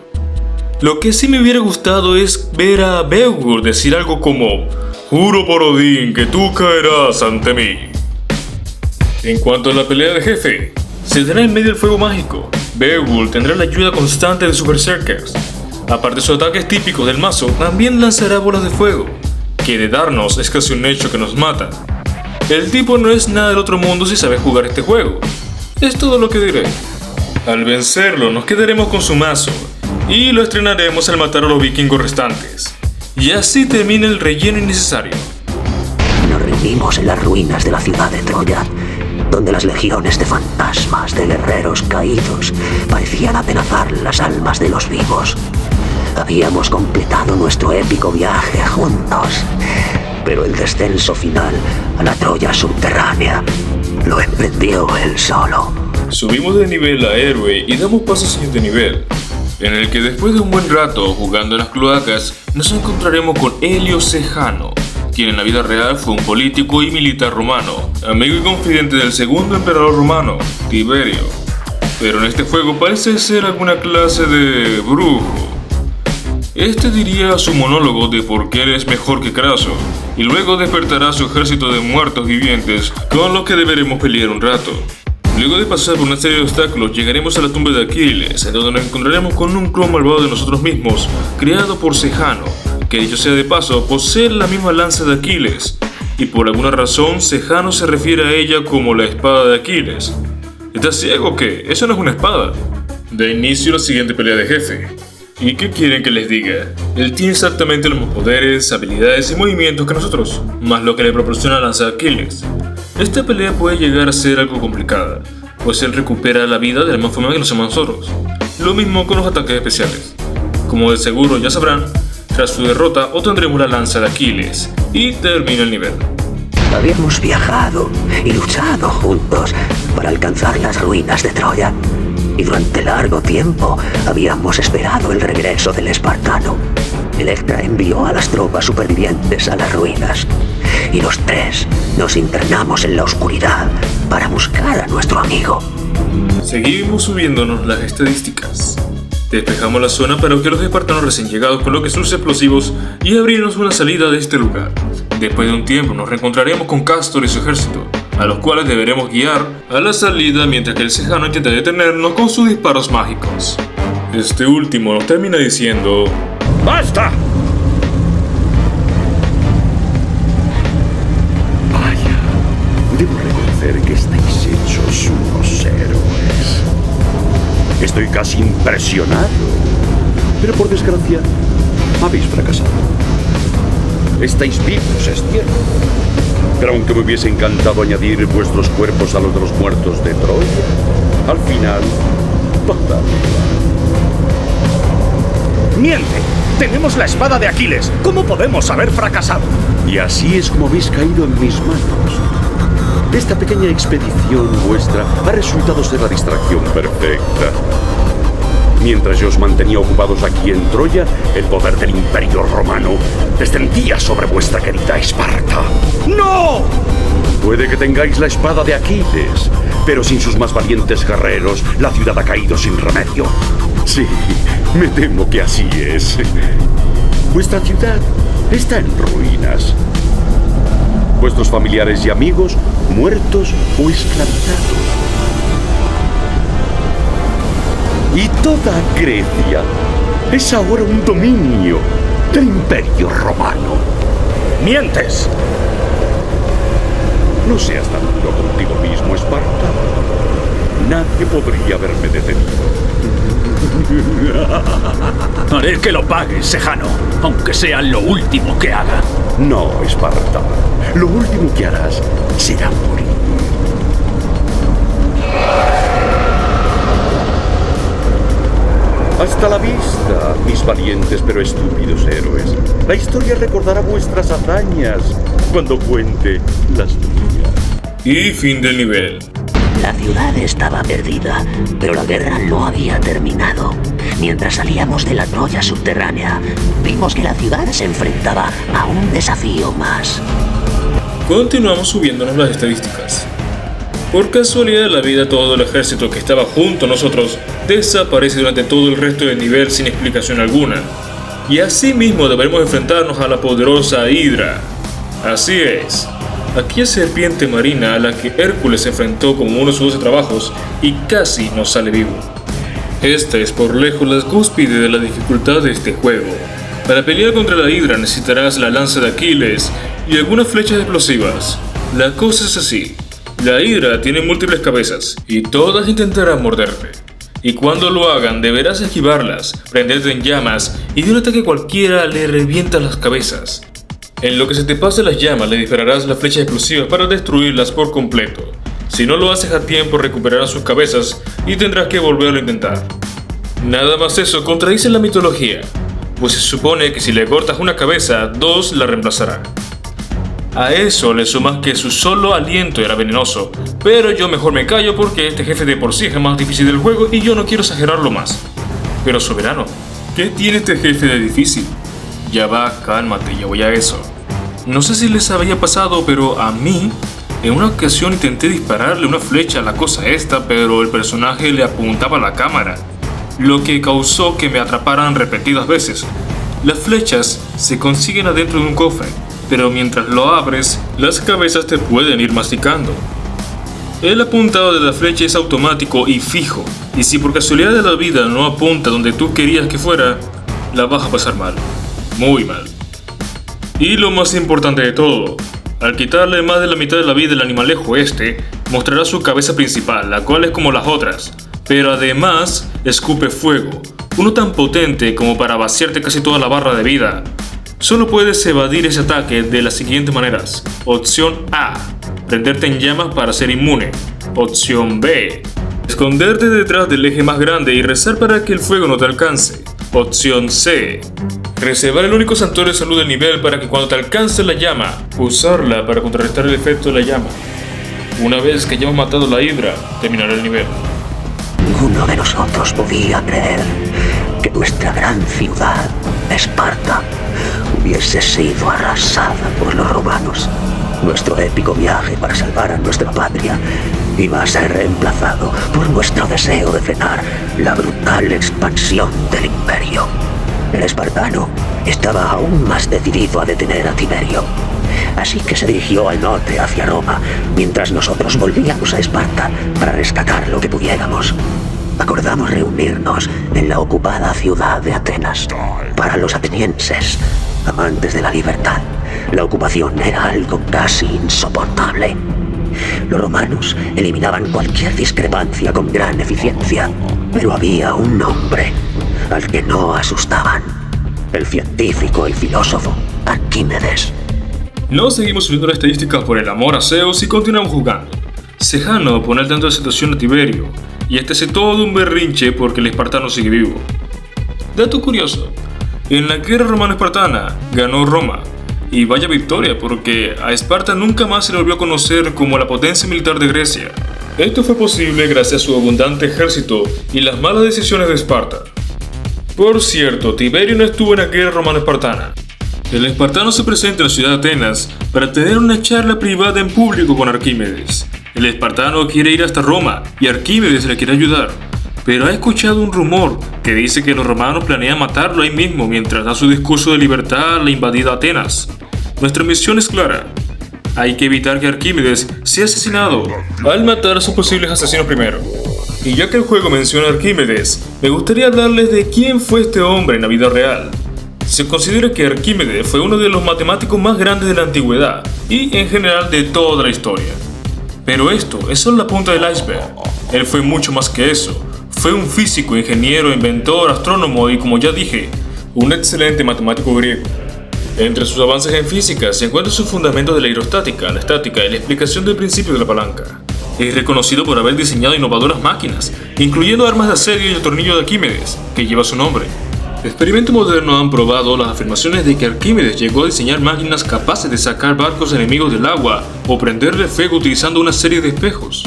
lo que sí me hubiera gustado es ver a Beowulf decir algo como: juro por Odín que tú caerás ante mí. En cuanto a la pelea de jefe, se dará en medio del fuego mágico. Beowulf tendrá la ayuda constante de sus berserkers. Aparte de sus ataques típicos del mazo, también lanzará bolas de fuego, que de darnos es casi un hecho que nos mata. El tipo no es nada del otro mundo si sabe jugar este juego. Es todo lo que diré. Al vencerlo nos quedaremos con su mazo, y lo estrenaremos al matar a los vikingos restantes. Y así termina el relleno innecesario. Nos reunimos en las ruinas de la ciudad de Troya, donde las legiones de fantasmas de guerreros caídos parecían amenazar las almas de los vivos. Habíamos completado nuestro épico viaje juntos, pero el descenso final a la Troya subterránea lo emprendió él solo. Subimos de nivel a héroe y damos paso al siguiente nivel, en el que después de un buen rato jugando en las cloacas, nos encontraremos con Helio Sejano, quien en la vida real fue un político y militar romano, amigo y confidente del segundo emperador romano, Tiberio. Pero en este juego parece ser alguna clase de brujo. Este diría su monólogo de por qué él es mejor que Craso, y luego despertará su ejército de muertos vivientes con los que deberemos pelear un rato. Luego de pasar por una serie de obstáculos, llegaremos a la tumba de Aquiles, en donde nos encontraremos con un clon malvado de nosotros mismos, creado por Sejano, que dicho sea de paso, posee la misma lanza de Aquiles, y por alguna razón Sejano se refiere a ella como la espada de Aquiles. ¿Estás ciego o qué? Eso no es una espada. Da inicio a la siguiente pelea de jefe. ¿Y qué quieren que les diga? Él tiene exactamente los mismos poderes, habilidades y movimientos que nosotros, más lo que le proporciona la lanza de Aquiles. Esta pelea puede llegar a ser algo complicada, pues él recupera la vida de la misma forma que lo hacemos nosotros. Lo mismo con los ataques especiales. Como de seguro ya sabrán, tras su derrota obtendremos la lanza de Aquiles y termina el nivel. Habíamos viajado y luchado juntos para alcanzar las ruinas de Troya, y durante largo tiempo habíamos esperado el regreso del espartano. Electra envió a las tropas supervivientes a las ruinas, y los 3 nos internamos en la oscuridad para buscar a nuestro amigo. Seguimos subiéndonos las estadísticas. Despejamos la zona para que los espartanos recién llegados coloquen sus explosivos y abrirnos una salida de este lugar. Después de un tiempo nos reencontraremos con Castor y su ejército, a los cuales deberemos guiar a la salida mientras que el Sejano intenta detenernos con sus disparos mágicos. Este último nos termina diciendo: ¡basta! Vaya, debo reconocer que estáis hechos unos héroes. Estoy casi impresionado, pero por desgracia habéis fracasado. Estáis vivos, es cierto, pero aunque me hubiese encantado añadir vuestros cuerpos a los de los muertos de Troya, al final, toda. ¡Miente! ¡Tenemos la espada de Aquiles! ¿Cómo podemos haber fracasado? Y así es como habéis caído en mis manos. Esta pequeña expedición vuestra ha resultado ser la distracción perfecta. Mientras yo os mantenía ocupados aquí en Troya, el poder del Imperio Romano descendía sobre vuestra querida Esparta. ¡No! Puede que tengáis la espada de Aquiles, pero sin sus más valientes guerreros, la ciudad ha caído sin remedio. Sí, me temo que así es. Vuestra ciudad está en ruinas. Vuestros familiares y amigos muertos o esclavizados. Y toda Grecia es ahora un dominio del Imperio Romano. ¡Mientes! No seas tan duro contigo mismo, Esparta. Nadie podría haberme detenido. Haré que lo pagues, Sejano, aunque sea lo último que haga. No, Esparta. Lo último que harás será morir. Hasta la vista, mis valientes pero estúpidos héroes. La historia recordará vuestras hazañas cuando cuente las mías. Y fin del nivel. La ciudad estaba perdida, pero la guerra no había terminado. Mientras salíamos de la Troya subterránea, vimos que la ciudad se enfrentaba a un desafío más. Continuamos subiéndonos las estadísticas. Por casualidad de la vida, todo el ejército que estaba junto a nosotros desaparece durante todo el resto del nivel sin explicación alguna. Y así mismo deberemos enfrentarnos a la poderosa Hidra. Así es, aquella serpiente marina a la que Hércules se enfrentó como uno de sus 12 trabajos y casi no sale vivo. Esta es por lejos la cúspide de la dificultad de este juego. Para pelear contra la Hidra necesitarás la lanza de Aquiles y algunas flechas explosivas. La cosa es así. La Hidra tiene múltiples cabezas y todas intentarán morderte. Y cuando lo hagan deberás esquivarlas, prenderte en llamas y de un ataque cualquiera le revientas las cabezas. En lo que se te pase las llamas le dispararás las flechas explosivas para destruirlas por completo. Si no lo haces a tiempo recuperarás sus cabezas y tendrás que volverlo a intentar. Nada más eso contradice la mitología, pues se supone que si le cortas una cabeza, 2 la reemplazarán. A eso le sumas que su solo aliento era venenoso, pero yo mejor me callo porque este jefe de por sí es el más difícil del juego y yo no quiero exagerarlo más. Pero soberano, ¿qué tiene este jefe de difícil? Ya va, cálmate, ya voy a eso. No sé si les había pasado, pero a mí, en una ocasión intenté dispararle una flecha a la cosa esta, pero el personaje le apuntaba a la cámara, lo que causó que me atraparan repetidas veces. Las flechas se consiguen adentro de un cofre, pero mientras lo abres, las cabezas te pueden ir masticando. El apuntado de la flecha es automático y fijo, y si por casualidad de la vida no apunta donde tú querías que fuera, la vas a pasar mal, muy mal. Y lo más importante de todo, al quitarle más de la mitad de la vida al animalejo este, mostrará su cabeza principal, la cual es como las otras, pero además escupe fuego, uno tan potente como para vaciarte casi toda la barra de vida. Solo puedes evadir ese ataque de las siguientes maneras. Opción A, prenderte en llamas para ser inmune. Opción B, esconderte detrás del eje más grande y rezar para que el fuego no te alcance. Opción C, reservar el único santuario de salud del nivel para que cuando te alcance la llama, usarla para contrarrestar el efecto de la llama. Una vez que hayamos matado a la Hidra, terminará el nivel. Ninguno de nosotros podía creer que nuestra gran ciudad, Esparta, hubiese sido arrasada por los romanos. Nuestro épico viaje para salvar a nuestra patria iba a ser reemplazado por nuestro deseo de frenar la brutal expansión del imperio. El espartano estaba aún más decidido a detener a Tiberio, así que se dirigió al norte hacia Roma, mientras nosotros volvíamos a Esparta para rescatar lo que pudiéramos. Acordamos reunirnos en la ocupada ciudad de Atenas. Para los atenienses, amantes de la libertad, la ocupación era algo casi insoportable. Los romanos eliminaban cualquier discrepancia con gran eficiencia, pero había un hombre al que no asustaban: el científico y filósofo Arquímedes. No seguimos subiendo las estadísticas por el amor a Zeus y continuamos jugando. Sejano pone al tanto de la situación a Tiberio, y este hace todo un berrinche porque el espartano sigue vivo. Dato curioso, en la guerra romano-espartana ganó Roma, y vaya victoria porque a Esparta nunca más se le volvió a conocer como la potencia militar de Grecia. Esto fue posible gracias a su abundante ejército y las malas decisiones de Esparta. Por cierto, Tiberio no estuvo en la guerra romano-espartana. El espartano se presenta en la ciudad de Atenas para tener una charla privada en público con Arquímedes. El espartano quiere ir hasta Roma y Arquímedes le quiere ayudar, pero ha escuchado un rumor que dice que los romanos planean matarlo ahí mismo mientras da su discurso de libertad a la invadida Atenas. Nuestra misión es clara: hay que evitar que Arquímedes sea asesinado al matar a sus posibles asesinos primero. Y ya que el juego menciona a Arquímedes, me gustaría hablarles de quién fue este hombre en la vida real. Se considera que Arquímedes fue uno de los matemáticos más grandes de la antigüedad y en general de toda la historia. Pero esto es solo la punta del iceberg. Él fue mucho más que eso. Fue un físico, ingeniero, inventor, astrónomo y, como ya dije, un excelente matemático griego. Entre sus avances en física se encuentran sus fundamentos de la hidrostática, la estática y la explicación del principio de la palanca. Es reconocido por haber diseñado innovadoras máquinas, incluyendo armas de asedio y el tornillo de Arquímedes, que lleva su nombre. Experimentos modernos han probado las afirmaciones de que Arquímedes llegó a diseñar máquinas capaces de sacar barcos enemigos del agua o prenderle fuego utilizando una serie de espejos.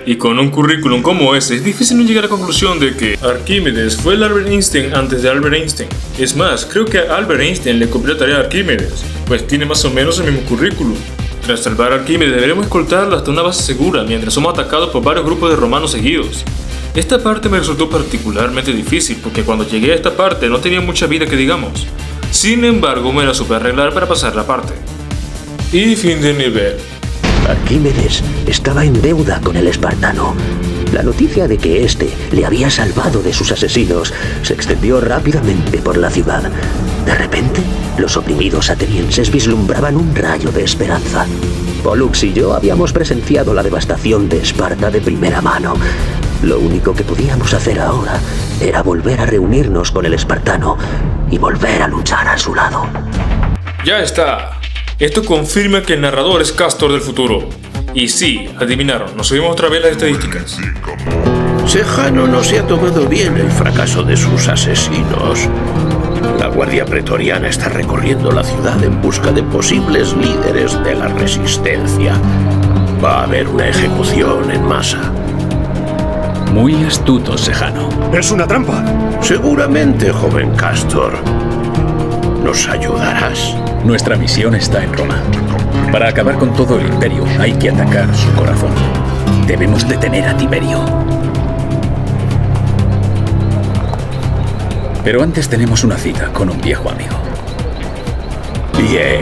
Y con un currículum como ese, es difícil no llegar a la conclusión de que Arquímedes fue el Albert Einstein antes de Albert Einstein. Es más, creo que a Albert Einstein le copió la tarea a Arquímedes, pues tiene más o menos el mismo currículum. Tras salvar a Arquímedes deberemos escoltarlo hasta una base segura mientras somos atacados por varios grupos de romanos seguidos. Esta parte me resultó particularmente difícil porque cuando llegué a esta parte no tenía mucha vida que digamos. Sin embargo, me la supe arreglar para pasar la parte. Y fin de nivel. Arquímedes estaba en deuda con el espartano. La noticia de que éste le había salvado de sus asesinos se extendió rápidamente por la ciudad. De repente, los oprimidos atenienses vislumbraban un rayo de esperanza. Pollux y yo habíamos presenciado la devastación de Esparta de primera mano. Lo único que podíamos hacer ahora era volver a reunirnos con el espartano y volver a luchar a su lado. Ya está. Esto confirma que el narrador es Castor del futuro. Y sí, adivinaron, nos subimos otra vez las estadísticas. Sejano no se ha tomado bien el fracaso de sus asesinos. La Guardia Pretoriana está recorriendo la ciudad en busca de posibles líderes de la resistencia. Va a haber una ejecución en masa. Muy astuto, Sejano. ¡Es una trampa! Seguramente, joven Castor. ¿Nos ayudarás? Nuestra misión está en Roma. Para acabar con todo el imperio hay que atacar su corazón. Debemos detener a Tiberio. Pero antes tenemos una cita con un viejo amigo. Bien.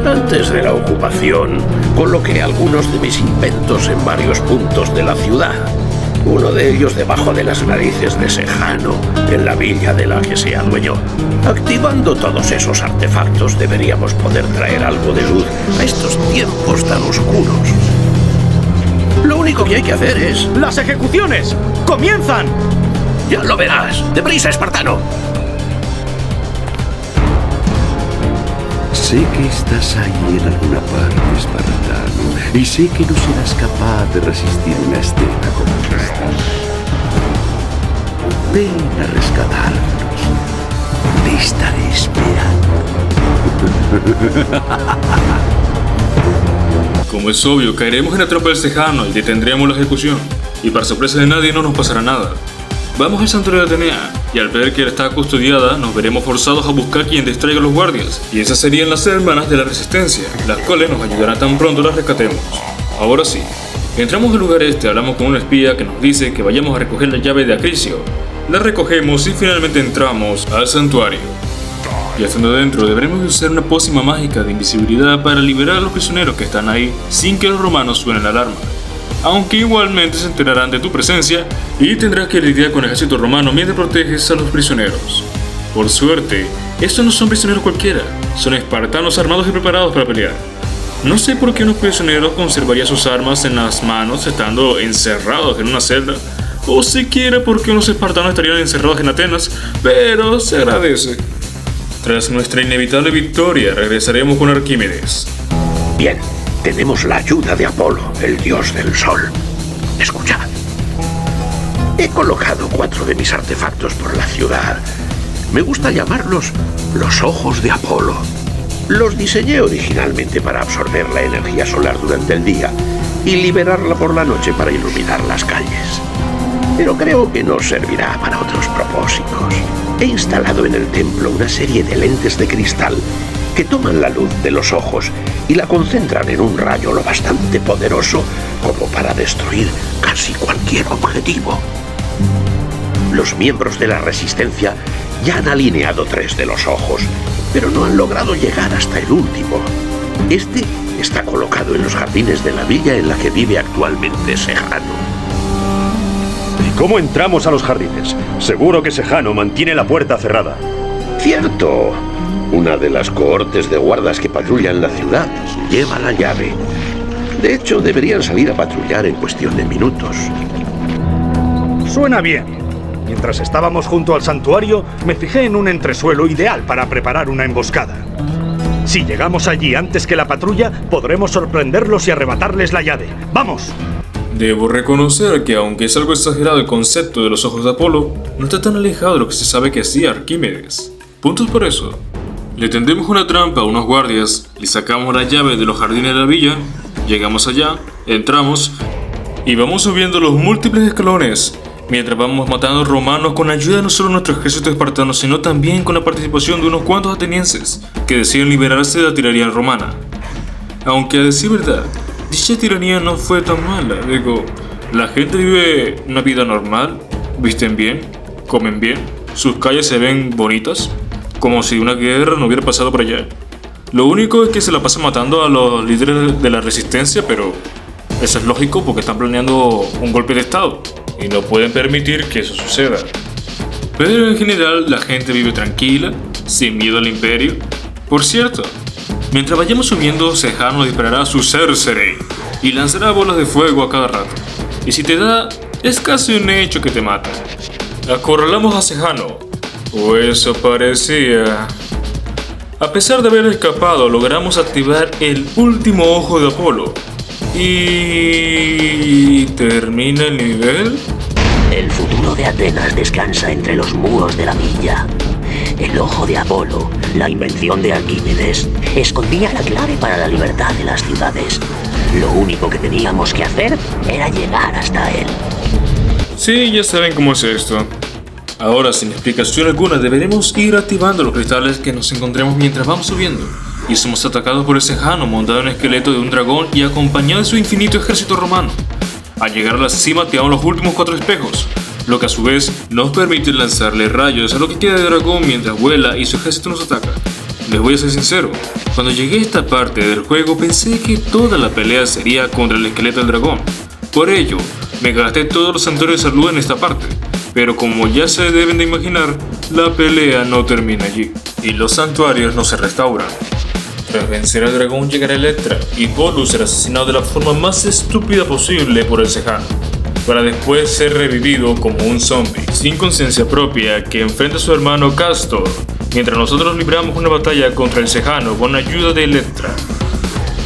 Antes de la ocupación, coloqué algunos de mis inventos en varios puntos de la ciudad. Uno de ellos debajo de las narices de Sejano, en la villa de la que se adueñó. Activando todos esos artefactos deberíamos poder traer algo de luz a estos tiempos tan oscuros. Lo único que hay que hacer es... ¡Las ejecuciones! ¡Comienzan! Ya lo verás. ¡Deprisa, espartano! Sé que estás ahí en alguna parte, espartano, y sé que no serás capaz de resistir una escena como esta. Ven a rescatarnos. Te estaré esperando. Como es obvio, caeremos en la trampa del Sejano y detendremos la ejecución. Y para sorpresa de nadie no nos pasará nada. Vamos al santuario de Atenea, y al ver que está custodiada, nos veremos forzados a buscar quien distraiga a los guardias. Y esas serían las hermanas de la resistencia, las cuales nos ayudarán tan pronto las rescatemos. Ahora sí, entramos al lugar hablamos con un espía que nos dice que vayamos a recoger la llave de Acrisio. La recogemos y finalmente entramos al santuario. Y estando dentro, deberemos usar una pócima mágica de invisibilidad para liberar a los prisioneros que están ahí sin que los romanos suenen la alarma. Aunque igualmente se enterarán de tu presencia y tendrás que lidiar con el ejército romano mientras proteges a los prisioneros. Por suerte, estos no son prisioneros cualquiera, son espartanos armados y preparados para pelear. No sé por qué unos prisioneros conservarían sus armas en las manos estando encerrados en una celda, o siquiera por qué unos espartanos estarían encerrados en Atenas, pero se agradece. Tras nuestra inevitable victoria, regresaremos con Arquímedes. Bien. Tenemos la ayuda de Apolo, el dios del sol. Escuchad. He colocado 4 de mis artefactos por la ciudad. Me gusta llamarlos los ojos de Apolo. Los diseñé originalmente para absorber la energía solar durante el día y liberarla por la noche para iluminar las calles. Pero creo que nos servirá para otros propósitos. He instalado en el templo una serie de lentes de cristal que toman la luz de los ojos y la concentran en un rayo lo bastante poderoso como para destruir casi cualquier objetivo. Los miembros de la resistencia ya han alineado 3 de los ojos, pero no han logrado llegar hasta el último. Este está colocado en los jardines de la villa en la que vive actualmente Sejano. ¿Y cómo entramos a los jardines? Seguro que Sejano mantiene la puerta cerrada. Cierto. Una de las cohortes de guardas que patrullan la ciudad lleva la llave. De hecho, deberían salir a patrullar en cuestión de minutos. Suena bien. Mientras estábamos junto al santuario, me fijé en un entresuelo ideal para preparar una emboscada. Si llegamos allí antes que la patrulla, podremos sorprenderlos y arrebatarles la llave. ¡Vamos! Debo reconocer que aunque es algo exagerado el concepto de los ojos de Apolo, no está tan alejado de lo que se sabe que hacía Arquímedes. Puntos por eso. Le tendemos una trampa a unos guardias, le sacamos la llave de los jardines de la villa, llegamos allá, entramos y vamos subiendo los múltiples escalones, mientras vamos matando romanos con ayuda no solo de nuestro ejército espartano, sino también con la participación de unos cuantos atenienses que deciden liberarse de la tiranía romana. Aunque a decir verdad, dicha tiranía no fue tan mala. Digo, la gente vive una vida normal, visten bien, comen bien, sus calles se ven bonitas, como si una guerra no hubiera pasado por allá. Lo único es que se la pasa matando a los líderes de la resistencia, pero eso es lógico porque están planeando un golpe de estado y no pueden permitir que eso suceda. Pero en general la gente vive tranquila, sin miedo al imperio. Por cierto, mientras vayamos subiendo, Sejano disparará a su Cercere y lanzará bolas de fuego a cada rato. Y si te da, es casi un hecho que te mata. Acorralamos a Sejano, o eso parecía. A pesar de haber escapado, logramos activar el último ojo de Apolo. ¿Y termina el nivel? El futuro de Atenas descansa entre los muros de la villa. El ojo de Apolo, la invención de Arquímedes, escondía la clave para la libertad de las ciudades. Lo único que teníamos que hacer era llegar hasta él. Sí, ya saben cómo es esto. Ahora, sin explicación alguna, deberemos ir activando los cristales que nos encontremos mientras vamos subiendo. Y somos atacados por el Sejano montado en el esqueleto de un dragón y acompañado de su infinito ejército romano. Al llegar a la cima activamos los últimos 4 espejos, lo que a su vez nos permite lanzarle rayos a lo que queda de dragón mientras vuela y su ejército nos ataca. Les voy a ser sincero, cuando llegué a esta parte del juego pensé que toda la pelea sería contra el esqueleto del dragón. Por ello, me gasté todos los santuarios de salud en esta parte. Pero como ya se deben de imaginar, la pelea no termina allí, y los santuarios no se restauran. Tras vencer al dragón llegará Electra, y Polus será asesinado de la forma más estúpida posible por el Sejano, para después ser revivido como un zombie, sin conciencia propia, que enfrenta a su hermano Castor, mientras nosotros libramos una batalla contra el Sejano con ayuda de Electra.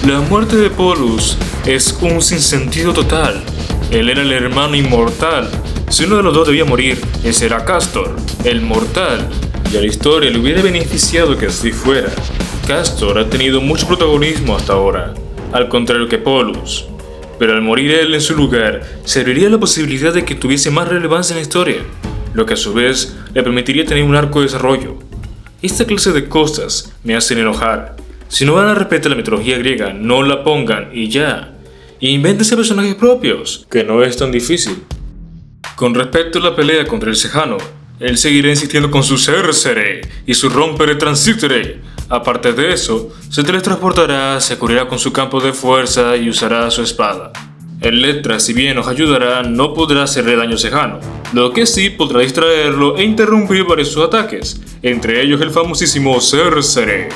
La muerte de Polus es un sinsentido total. Él era el hermano inmortal. Si uno de los dos debía morir, ese era Castor, el mortal, y a la historia le hubiera beneficiado que así fuera. Castor ha tenido mucho protagonismo hasta ahora, al contrario que Polus, pero al morir él en su lugar, serviría la posibilidad de que tuviese más relevancia en la historia, lo que a su vez le permitiría tener un arco de desarrollo. Esta clase de cosas me hacen enojar. Si no van a respetar la mitología griega, no la pongan y ya. Invéntense personajes propios, que no es tan difícil. Con respecto a la pelea contra el Sejano, él seguirá insistiendo con su Cercere y su Rompere Transitere. Aparte de eso, se teletransportará, se cubrirá con su campo de fuerza y usará su espada. Electra, si bien nos ayudará, no podrá hacerle daño a Sejano, lo que sí podrá distraerlo e interrumpir varios de sus ataques, entre ellos el famosísimo Cercere.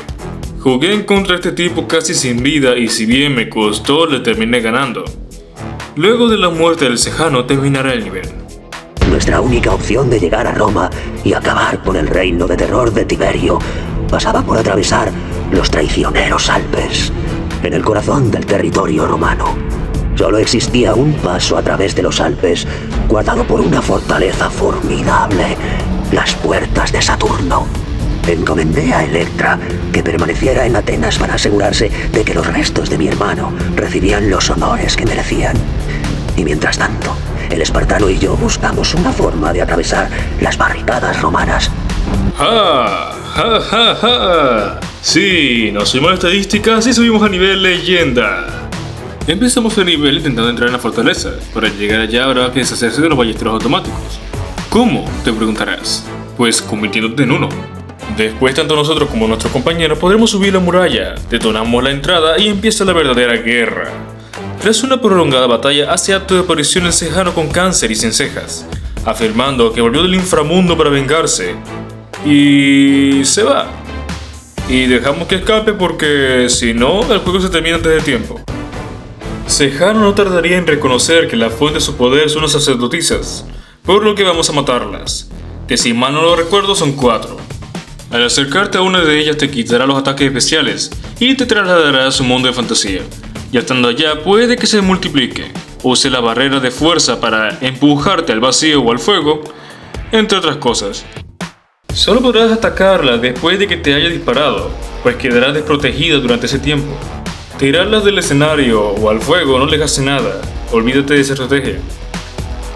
Jugué en contra de este tipo casi sin vida y si bien me costó, le terminé ganando. Luego de la muerte del Sejano terminará el nivel. Nuestra única opción de llegar a Roma y acabar con el reino de terror de Tiberio pasaba por atravesar los traicioneros Alpes, en el corazón del territorio romano. Solo existía un paso a través de los Alpes, guardado por una fortaleza formidable, las puertas de Saturno. Encomendé a Electra que permaneciera en Atenas para asegurarse de que los restos de mi hermano recibían los honores que merecían. Y mientras tanto, el espartano y yo buscamos una forma de atravesar las barricadas romanas. ¡Ja! ¡Ja, ja, ja! Sí, nos subimos a estadísticas y subimos a nivel leyenda. Empezamos el nivel intentando entrar en la fortaleza. Para llegar allá habrá que deshacerse de los ballesteros automáticos. ¿Cómo?, te preguntarás. Pues convirtiéndote en uno. Después tanto nosotros como nuestros compañeros podremos subir la muralla, detonamos la entrada y empieza la verdadera guerra. Tras una prolongada batalla hace acto de aparición el Sejano con cáncer y sin cejas, afirmando que volvió del inframundo para vengarse, y se va. Y dejamos que escape porque si no, el juego se termina antes de tiempo. Sejano no tardaría en reconocer que la fuente de su poder son las sacerdotisas, por lo que vamos a matarlas, que si mal no lo recuerdo son 4. Al acercarte a una de ellas te quitará los ataques especiales y te trasladará a su mundo de fantasía. Y estando allá puede que se multiplique, use la barrera de fuerza para empujarte al vacío o al fuego, entre otras cosas. Solo podrás atacarla después de que te haya disparado, pues quedarás desprotegida durante ese tiempo. Tirarlas del escenario o al fuego no les hace nada, olvídate de esa estrategia.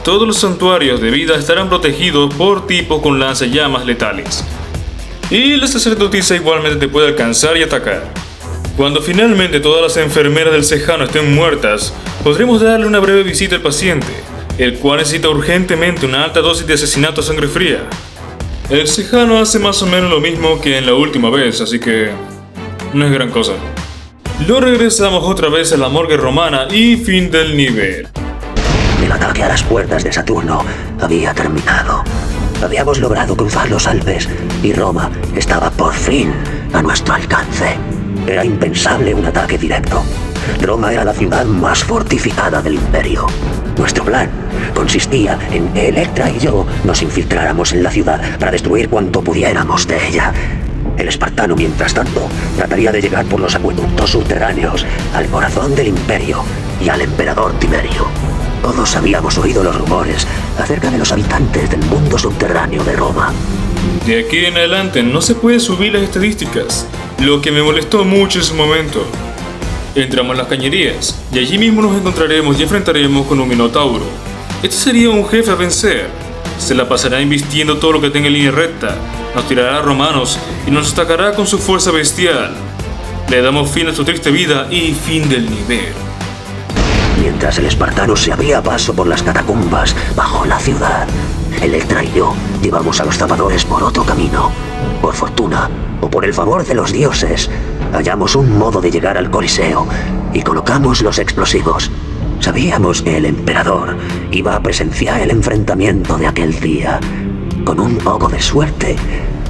Todos los santuarios de vida estarán protegidos por tipos con lanzallamas letales. Y la sacerdotisa igualmente te puede alcanzar y atacar. Cuando finalmente todas las enfermeras del Sejano estén muertas, podremos darle una breve visita al paciente, el cual necesita urgentemente una alta dosis de asesinato a sangre fría. El Sejano hace más o menos lo mismo que en la última vez, así que no es gran cosa. Lo regresamos otra vez a la morgue romana y fin del nivel. El ataque a las puertas de Saturno había terminado. Habíamos logrado cruzar los Alpes y Roma estaba por fin a nuestro alcance. Era impensable un ataque directo. Roma era la ciudad más fortificada del imperio. Nuestro plan consistía en que Electra y yo nos infiltráramos en la ciudad para destruir cuanto pudiéramos de ella. El espartano, mientras tanto, trataría de llegar por los acueductos subterráneos al corazón del imperio y al emperador Tiberio. Todos habíamos oído los rumores acerca de los habitantes del mundo subterráneo de Roma. De aquí en adelante no se puede subir las estadísticas, lo que me molestó mucho en su momento. Entramos en las cañerías y allí mismo nos encontraremos y enfrentaremos con un minotauro. Este sería un jefe a vencer. Se la pasará invistiendo todo lo que tenga en línea recta, nos tirará a romanos y nos atacará con su fuerza bestial. Le damos fin a su triste vida y fin del nivel. Mientras el espartano se abría paso por las catacumbas bajo la ciudad, Electra y yo llevamos a los zapadores por otro camino. Por fortuna, o por el favor de los dioses, hallamos un modo de llegar al Coliseo y colocamos los explosivos. Sabíamos que el emperador iba a presenciar el enfrentamiento de aquel día. Con un poco de suerte,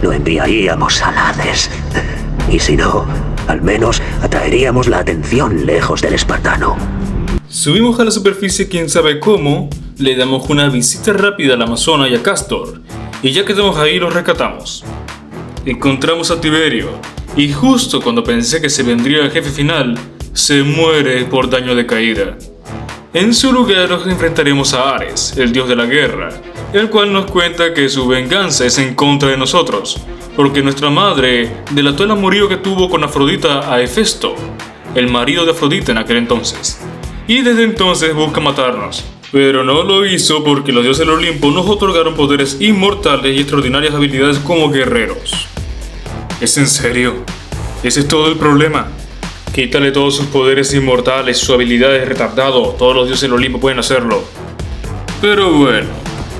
lo enviaríamos al Hades. Y si no, al menos atraeríamos la atención lejos del espartano. Subimos a la superficie quién sabe cómo, le damos una visita rápida al Amazonas y a Castor, y ya que estamos ahí los rescatamos. Encontramos a Tiberio, y justo cuando pensé que se vendría el jefe final, se muere por daño de caída. En su lugar nos enfrentaremos a Ares, el dios de la guerra, el cual nos cuenta que su venganza es en contra de nosotros, porque nuestra madre delató el amorío que tuvo con Afrodita a Hefesto, el marido de Afrodita en aquel entonces, y desde entonces busca matarnos. Pero no lo hizo porque los dioses del Olimpo nos otorgaron poderes inmortales y extraordinarias habilidades como guerreros. ¿Es en serio? ¿Ese es todo el problema? Quítale todos sus poderes inmortales, sus habilidades retardado, todos los dioses del Olimpo pueden hacerlo. Pero bueno,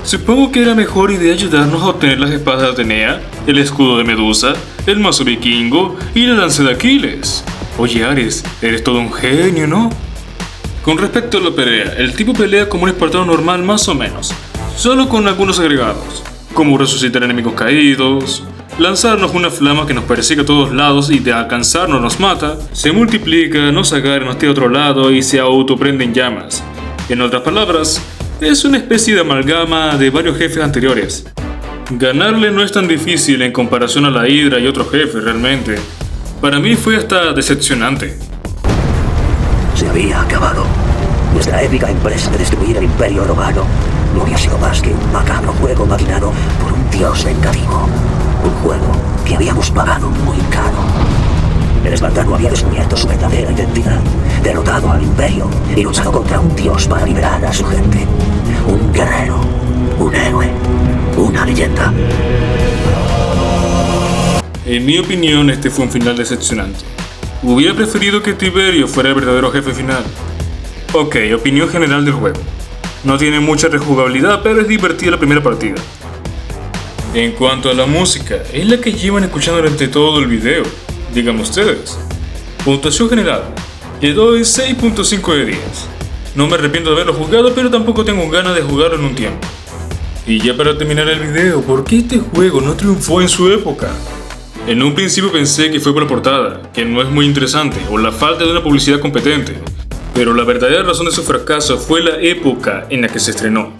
supongo que era mejor idea ayudarnos a obtener las espadas de Atenea, el escudo de Medusa, el mazo vikingo y la lanza de Aquiles. Oye Ares, eres todo un genio, ¿no? Con respecto a la pelea, el tipo pelea como un espartano normal más o menos, solo con algunos agregados, como resucitar enemigos caídos, lanzarnos una flama que nos persigue a todos lados y de alcanzarnos nos mata, se multiplica, nos agarra, nos tira a otro lado y se autoprende en llamas. En otras palabras, es una especie de amalgama de varios jefes anteriores. Ganarle no es tan difícil en comparación a la Hidra y otros jefes realmente. Para mí fue hasta decepcionante. Se había acabado. Nuestra épica empresa de destruir el imperio romano no había sido más que un macabro juego maquinado por un dios vengativo. Un juego que habíamos pagado muy caro. El espartano había descubierto su verdadera identidad, derrotado al imperio y luchado contra un dios para liberar a su gente. Un guerrero, un héroe, una leyenda. En mi opinión, este fue un final decepcionante. Hubiera preferido que Tiberio fuera el verdadero jefe final. Ok, opinión general del juego. No tiene mucha rejugabilidad, pero es divertida la primera partida. En cuanto a la música, es la que llevan escuchando durante todo el video, díganme ustedes. Puntuación general, le doy 6.5 de 10. No me arrepiento de haberlo jugado, pero tampoco tengo ganas de jugarlo en un tiempo. Y ya para terminar el video, ¿por qué este juego no triunfó en su época? En un principio pensé que fue por la portada, que no es muy interesante, o la falta de una publicidad competente. Pero la verdadera razón de su fracaso fue la época en la que se estrenó.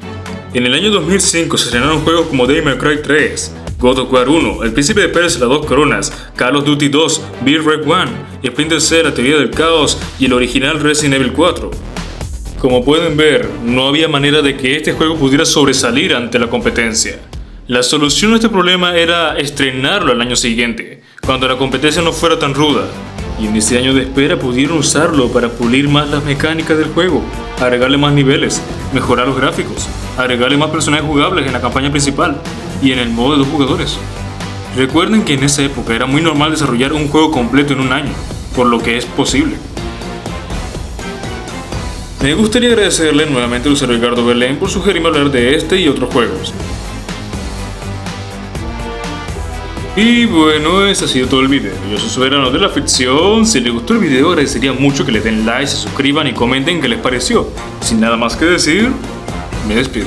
En el año 2005 se estrenaron juegos como Devil May Cry 3, God of War 1, El Príncipe de Persia, Las Dos Coronas, Call of Duty 2, Beat Rec 1, Splinter Cell, La Teoría del Caos y el original Resident Evil 4. Como pueden ver, no había manera de que este juego pudiera sobresalir ante la competencia. La solución a este problema era estrenarlo al año siguiente, cuando la competencia no fuera tan ruda. Y en ese año de espera pudieron usarlo para pulir más las mecánicas del juego, agregarle más niveles, mejorar los gráficos, agregarle más personajes jugables en la campaña principal y en el modo de 2 jugadores. Recuerden que en esa época era muy normal desarrollar un juego completo en un año, por lo que es posible. Me gustaría agradecerle nuevamente al usuario Ricardo Belén por sugerirme hablar de este y otros juegos. Y bueno, ese ha sido todo el video. Yo soy Soberano de la Ficción. Si les gustó el video, agradecería mucho que le den like, se suscriban y comenten qué les pareció. Sin nada más que decir, me despido.